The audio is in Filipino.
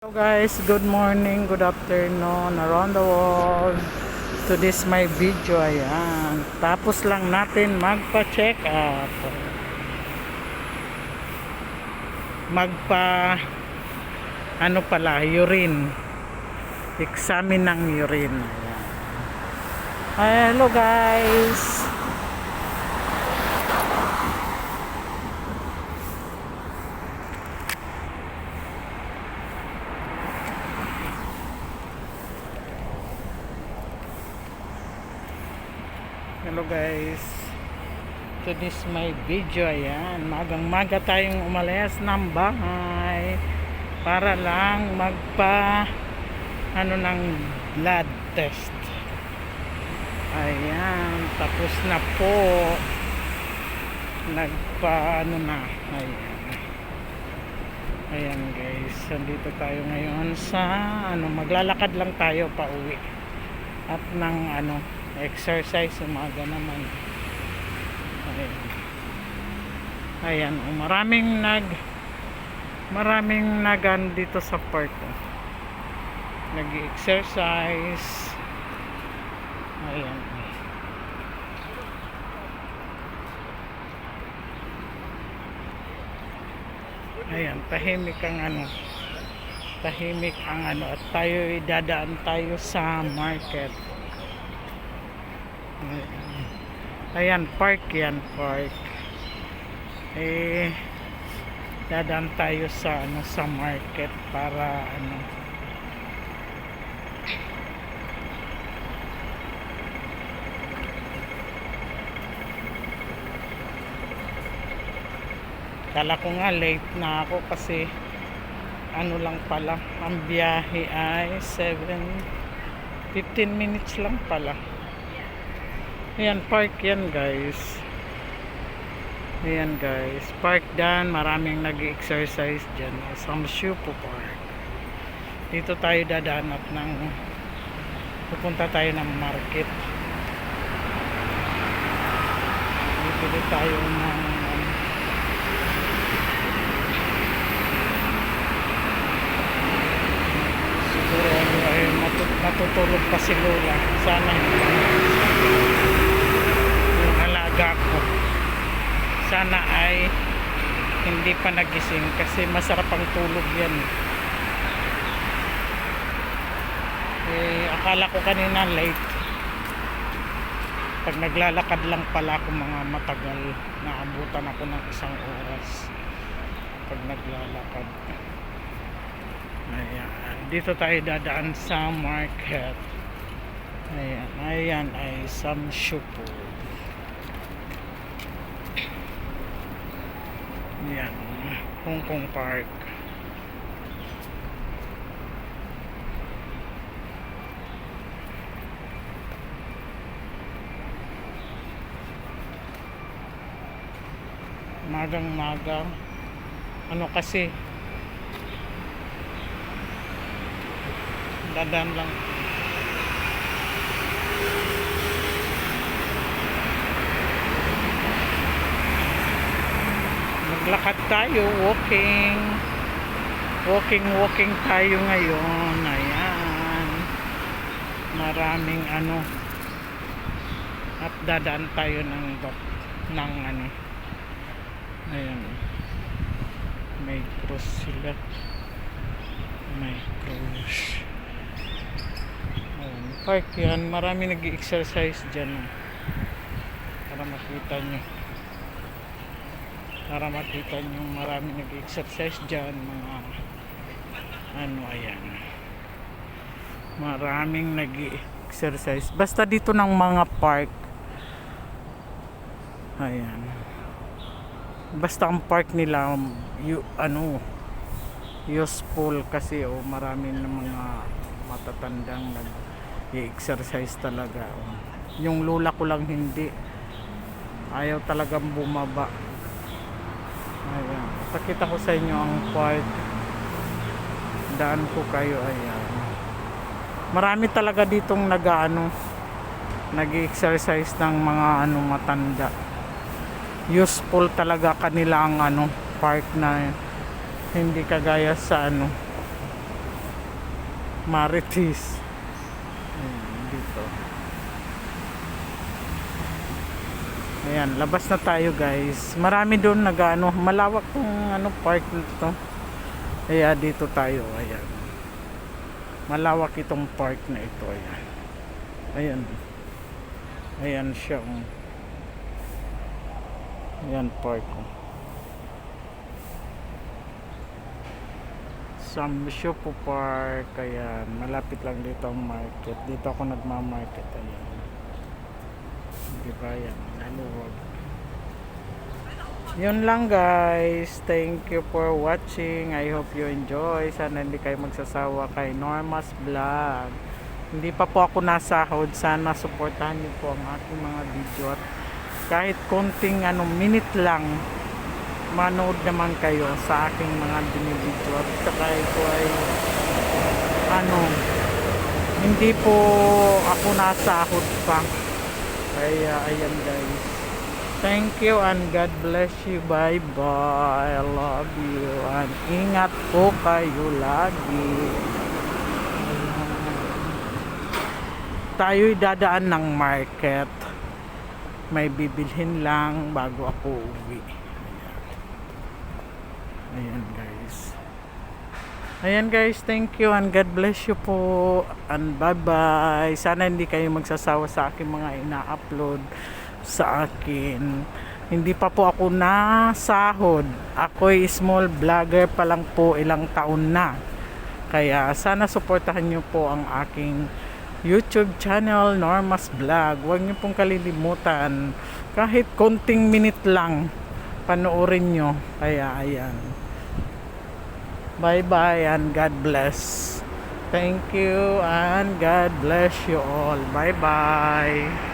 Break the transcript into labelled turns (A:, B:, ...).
A: Hello guys, good morning, good afternoon around the world. To this my video, ayan. Tapos lang natin magpa-check up. Ano pala, urine. Examine ng urine. Ayan. Hello guys. Hello guys. To this my video, ayan. Magang-maga tayong umalis ng bahay para lang ng blood test. Ayan, tapos na po. Ayan. Ayan guys, nandito tayo ngayon sa maglalakad lang tayo pa uwi. At exercise umaga naman. Ayan, maraming dito sa park. Nag-exercise. Ayan. Ayan, tahimik ang at dadaan tayo sa market. Ayan, park. Dadaan tayo sa market para kala ko nga late na ako kasi lang pala ang biyahe ay 15 minutes lang pala. Ayan, park yan guys. Ayan guys, park dan, maraming nag-exercise dyan sa Mshupo Park. Dito tayo dadaan at pupunta tayo ng market. Bibili tayo ng siguro ay matutulog pa si Lola. Sana yung alaga ko sana ay hindi pa nagising kasi masarap ang tulog yan. Akala ko kanina late. Pag naglalakad lang pala ako mga matagal, naabutan ako ng 1 oras pag naglalakad. Ayan, dito tayo dadaan sa market. Ayan ay Samshupo. Yan, Hong Kong Park. Magang-maga. Kasi dadaan lang. Maglakad tayo, walking tayo ngayon. Ayan, maraming at dadaan tayo ayan, may cross sila, may cross. Ayan, park yan, maraming nag-exercise dyan para makita nyo maraming nag-exercise dyan, mga ayan, maraming nag-exercise basta dito ng mga park. Ayan, basta ang park nila useful kasi marami ng mga matatandang nag-exercise talaga. Yung lula ko lang hindi, ayaw talagang bumaba. Ayan, pakita ko sa inyo ang park, daan ko kayo. Ayan, marami talaga ditong nag-exercise ng mga matanda. Useful talaga kanila ang park na hindi kagaya sa Marites. Ayan, dito. Ayan, labas na tayo guys. Marami doon nag-ano, malawak tong ano park nito. Kaya dito tayo, ayan. Malawak itong park na ito, ayan. Ayan. Ayan siya. Ayan park. Samshupo Park, ayan. Malapit lang dito ang market. Dito ako nagma-market, ayan. Diba yan, naluwag. Yun lang guys, thank you for watching. I hope you enjoy. Sana hindi kayo magsasawa kay Norma's Vlog. Hindi pa po ako nasahod, sana suportahan niyo po ang aking mga video at kahit konting minute lang manood naman kayo sa aking mga binibidyo at saka ito ay hindi po ako nasahod pa. Kaya ayan guys, thank you and God bless you. Bye bye, I love you and ingat po kayo lagi. Tayo'y dadaan ng market, may bibilhin lang bago ako uwi. Ayan guys. Ayan guys, thank you and God bless you po and bye bye. Sana hindi kayo magsasawa sa aking mga ina-upload sa akin. Hindi pa po ako nasahod. Ako'y small vlogger pa lang po, ilang taon na. Kaya sana suportahan nyo po ang aking YouTube channel, Norma's Vlog. Huwag nyo pong kalilimutan. Kahit konting minute lang panoorin nyo. Kaya ayan. Bye bye and God bless. Thank you and God bless you all. Bye bye.